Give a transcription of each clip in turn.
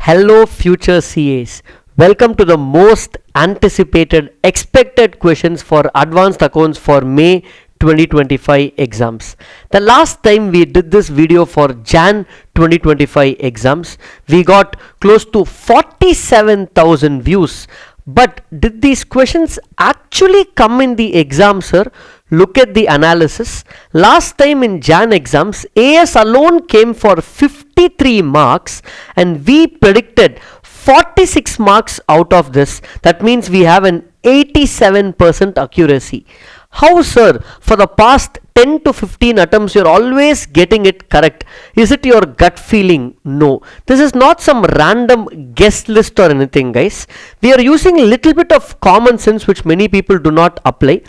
Hello, future CAs. Welcome to the most anticipated, expected questions for advanced accounts for May 2025 exams. The last time we did this video for Jan 2025 exams, we got close to 47,000 views. But did these questions actually come in the exam, sir? Look at the analysis. Last time in Jan exams, AS alone came for 53 marks and we predicted 46 marks out of this. That means we have an 87% accuracy. How, sir? For the past 10 to 15 attempts, you're always getting it correct. Is it your gut feeling? No. This is not some random guess list or anything, guys. We are using a little bit of common sense which many people do not apply.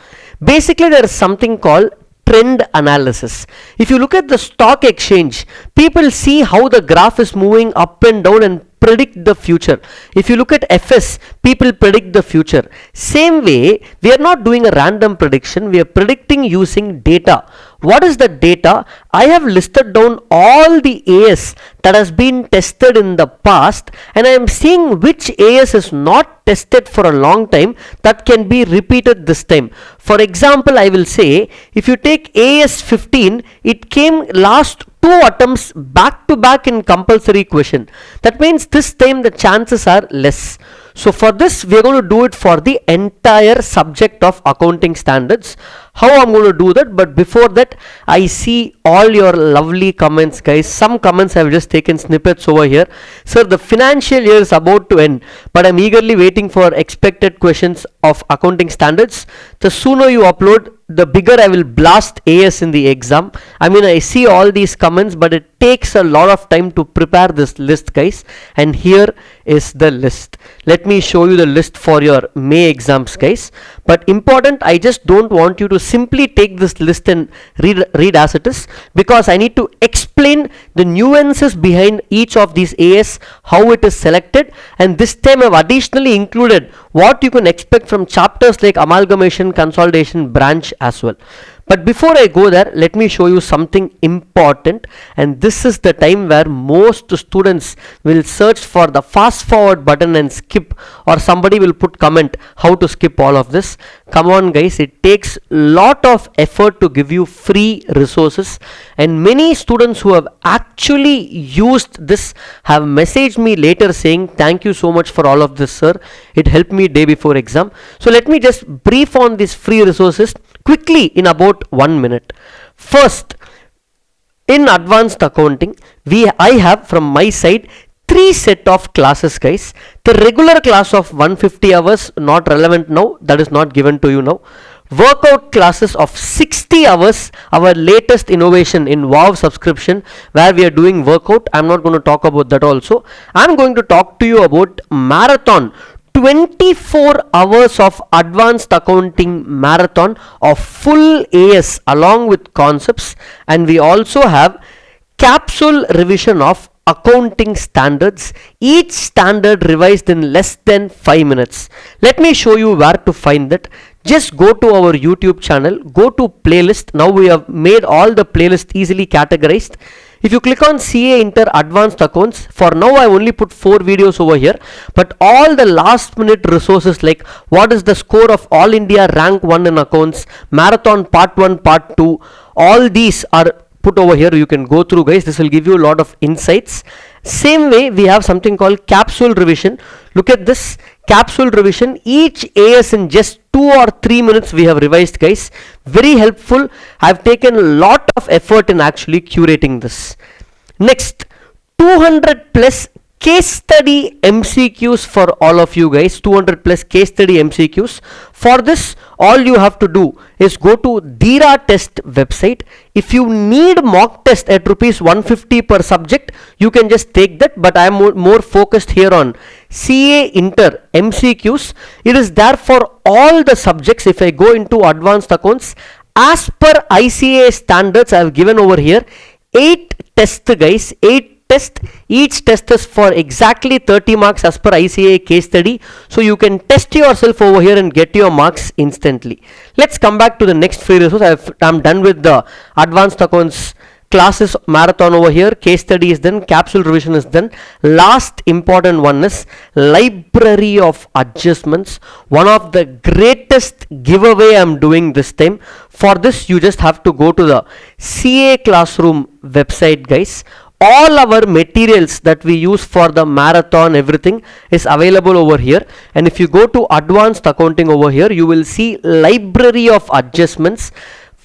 Basically, there is something called trend analysis. If you look at the stock exchange, people see how the graph is moving up and down and predict the future. If you look at FS, people predict the future. Same way, we are not doing a random prediction, we are predicting using data. What is the data? I have listed down all the AS that has been tested in the past and I am seeing which AS is not tested for a long time that can be repeated this time. For example, I will say if you take AS 15, it came last 2 attempts back to back in compulsory question. That means this time the chances are less. So for this we are going to do it for the entire subject of accounting standards. How I'm going to do that, but before that I see all your lovely comments, guys. Some comments I have just taken snippets over here. Sir, the financial year is about to end, but I'm eagerly waiting for expected questions of accounting standards. The sooner you upload, the bigger I will blast AS in the exam. I mean, I see all these comments, but it takes a lot of time to prepare this list, guys. And here is the list. Let me show you the list for your May exams, guys. But important, I just don't want you to simply take this list and read as it is, because I need to explain the nuances behind each of these AS, how it is selected, and this time I've additionally included what you can expect from chapters like amalgamation, consolidation, branch as well. But before I go there, let me show you something important, and this is the time where most students will search for the fast forward button and skip, or somebody will put comment how to skip all of this. Come on, guys, it takes lot of effort to give you free resources, and many students who have actually used this have messaged me later saying thank you so much for all of this, sir, it helped me day before exam. So let me just brief on these free resources quickly in about 1 minute. First, in advanced accounting, I have from my side 3 set of classes, guys. The regular class of 150 hours, not relevant now, that is not given to you now. Workout classes of 60 hours, our latest innovation in WOW subscription where we are doing workout. I'm not going to talk about that also. I'm going to talk to you about marathon, 24 hours of advanced accounting marathon of full AS along with concepts, and we also have capsule revision of accounting standards, each standard revised in less than 5 minutes. Let me show you where to find that. Just go to our YouTube channel, go to playlist. Now we have made all the playlists easily categorized. If you click on CA Inter Advanced Accounts, for now I only put 4 videos over here, but all the last minute resources like what is the score of All India Rank 1 in accounts, Marathon Part 1, Part 2, all these are put over here. You can go through, guys. This will give you a lot of insights. Same way, we have something called capsule revision. Look at this capsule revision. Each AS in just 2 or 3 minutes we have revised, guys. Very helpful. I've taken a lot of effort in actually curating this. Next, 200 plus case study MCQs for all of you guys. 200 plus case study MCQs. For this, all you have to do is go to Dira Test website. If you need mock test at ₹150 per subject, you can just take that, but I am more focused here on CA Inter MCQs. It is there for all the subjects. If I go into advanced accounts, as per ICA standards, I have given over here 8 tests, guys. 8 test. Each test is for exactly 30 marks as per ICA case study. So you can test yourself over here and get your marks instantly. Let's come back to the next free resource. I'm done with the advanced accounts classes marathon over here, case study is done, capsule revision is done. Last important one is library of adjustments, one of the greatest giveaway I'm doing this time. For this you just have to go to the CA Classroom website, guys. All our materials that we use for the marathon, everything is available over here. And if you go to advanced accounting over here, you will see library of adjustments.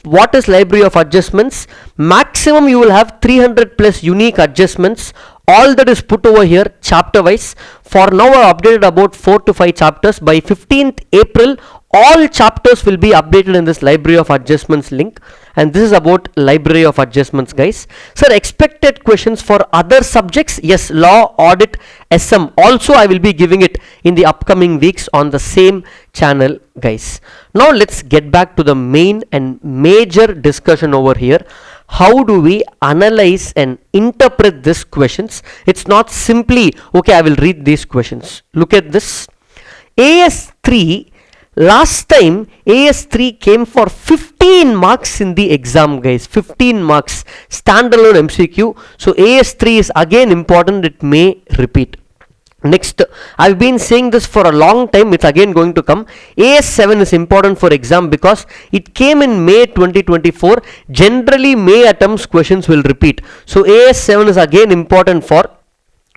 What is library of adjustments? Maximum you will have 300 plus unique adjustments. All that is put over here chapter wise. For now I updated about 4 to 5 chapters. By 15th April all chapters will be updated in this library of adjustments link. And this is about library of adjustments, guys. Sir, expected questions for other subjects? Yes, law, audit, SM. Also I will be giving it in the upcoming weeks on the same channel, guys. Now let's get back to the main and major discussion over here. How do we analyze and interpret these questions? It's not simply, okay, I will read these questions. Look at this. AS3, last time AS3 came for 15 marks in the exam, guys. 15 marks, standalone MCQ. So AS3 is again important, it may repeat. Next, I've been saying this for a long time, it's again going to come. AS7 is important for exam because it came in May 2024. Generally May attempts questions will repeat. So AS7 is again important for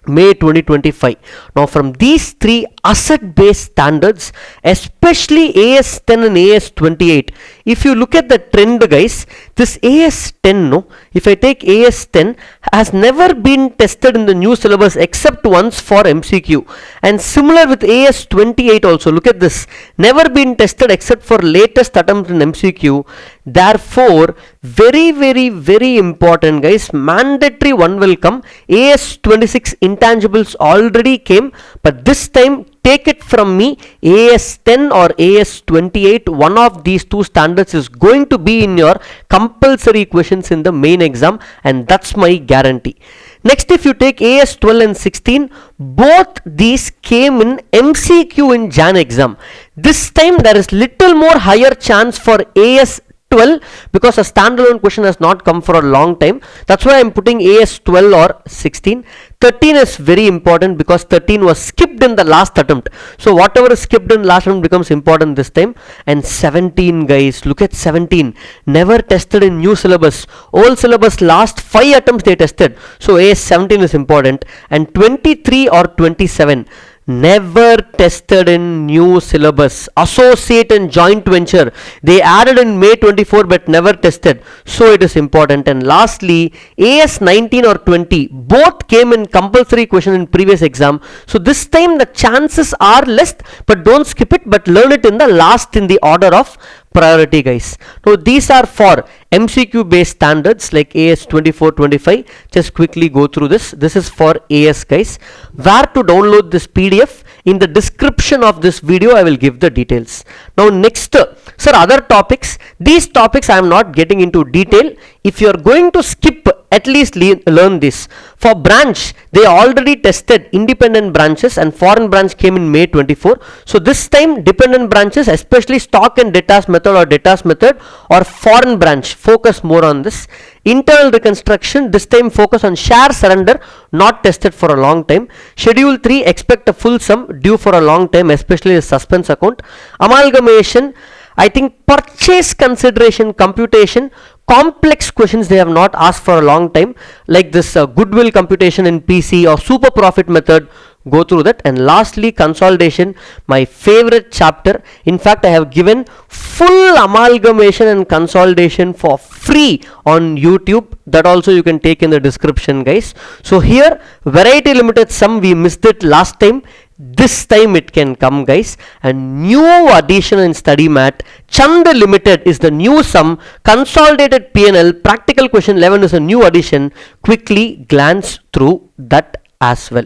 May 2025. Now from these three asset based standards, especially AS10 and AS28, if you look at the trend, guys, this AS10, no, if I take AS10, has never been tested in the new syllabus except once for MCQ. And similar with AS28 also, look at this, never been tested except for latest attempt in MCQ. Therefore, very important, guys, mandatory one will come. AS26 intangibles already came, but this time take it from me, AS10 or AS28, one of these two standards is going to be in your compulsory questions in the main exam, and that's my guarantee. Next, if you take AS12 and 16, both these came in MCQ in Jan exam. This time there is little more higher chance for AS12 because a standalone question has not come for a long time. That's why I'm putting AS12 or 16. 13 is very important because 13 was skipped in the last attempt. So whatever is skipped in last attempt becomes important this time. And 17, guys, look at 17. Never tested in new syllabus. Old syllabus last 5 attempts they tested. So AS17 is important. And 23 or 27. Never tested in new syllabus. Associate and joint venture, they added in May 24 but never tested, so it is important. And lastly, AS19 or 20, both came in compulsory question in previous exam, so this time the chances are less, but don't skip it, but learn it in the last in the order of priority, guys. Now these are for MCQ based standards like AS 24, 25. Just quickly go through this. This is for AS, guys. Where to download this PDF? In the description of this video I will give the details. Now next, sir, other topics. These topics I am not getting into detail. If you are going to skip, at least learn this. For branch, they already tested independent branches and foreign branch came in May 24. So this time dependent branches, especially stock and debtors method or debtors method or foreign branch, focus more on this. Internal reconstruction, this time focus on share surrender, not tested for a long time. Schedule 3, expect a full sum due for a long time, especially the suspense account. Amalgamation, I think purchase consideration computation, complex questions they have not asked for a long time, like this goodwill computation in PC or super profit method. Go through that. And lastly, consolidation, my favorite chapter. In fact, I have given full amalgamation and consolidation for free on YouTube. That also you can take in the description, guys. So here, variety limited sum, we missed it last time. This time it can come, guys. And new addition in study mat, Chand limited is the new sum. Consolidated P&L, practical question 11 is a new addition. Quickly glance through that as well.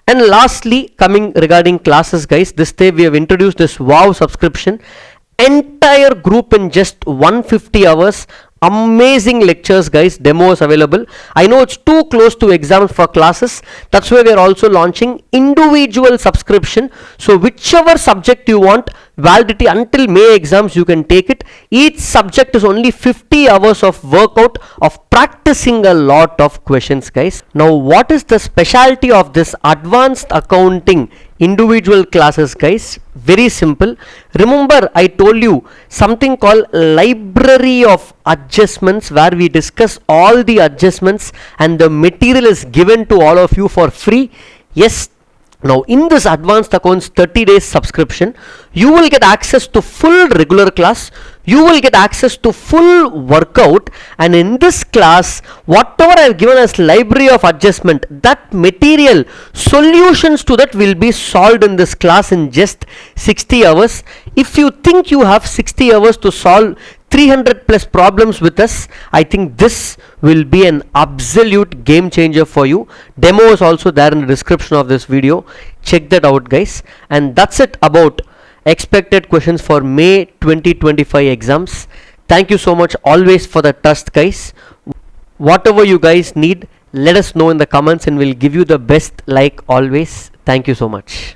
And lastly, coming regarding classes, guys, this day we have introduced this WOW subscription, entire group in just 150 hours. Amazing lectures, guys, demos available. I know it's too close to exams for classes, that's why we are also launching individual subscription. So whichever subject you want, validity until May exams. You can take it. Each subject is only 50 hours of workout of practicing a lot of questions, guys. Now, what is the specialty of this advanced accounting individual classes, guys? Very simple. Remember, I told you something called library of adjustments, where we discuss all the adjustments and the material is given to all of you for free. Yes. Now, in this advanced accounts 30 days subscription, you will get access to full regular class, you will get access to full workout, and in this class, whatever I have given as library of adjustment, that material, solutions to that will be solved in this class in just 60 hours. If you think you have 60 hours to solve 300 plus problems with us, I think this will be an absolute game changer for you. Demo is also there in the description of this video. Check that out, guys. And that's it about expected questions for May 2025 exams. Thank you so much always for the trust, guys. Whatever you guys need, let us know in the comments and we'll give you the best like always. Thank you so much.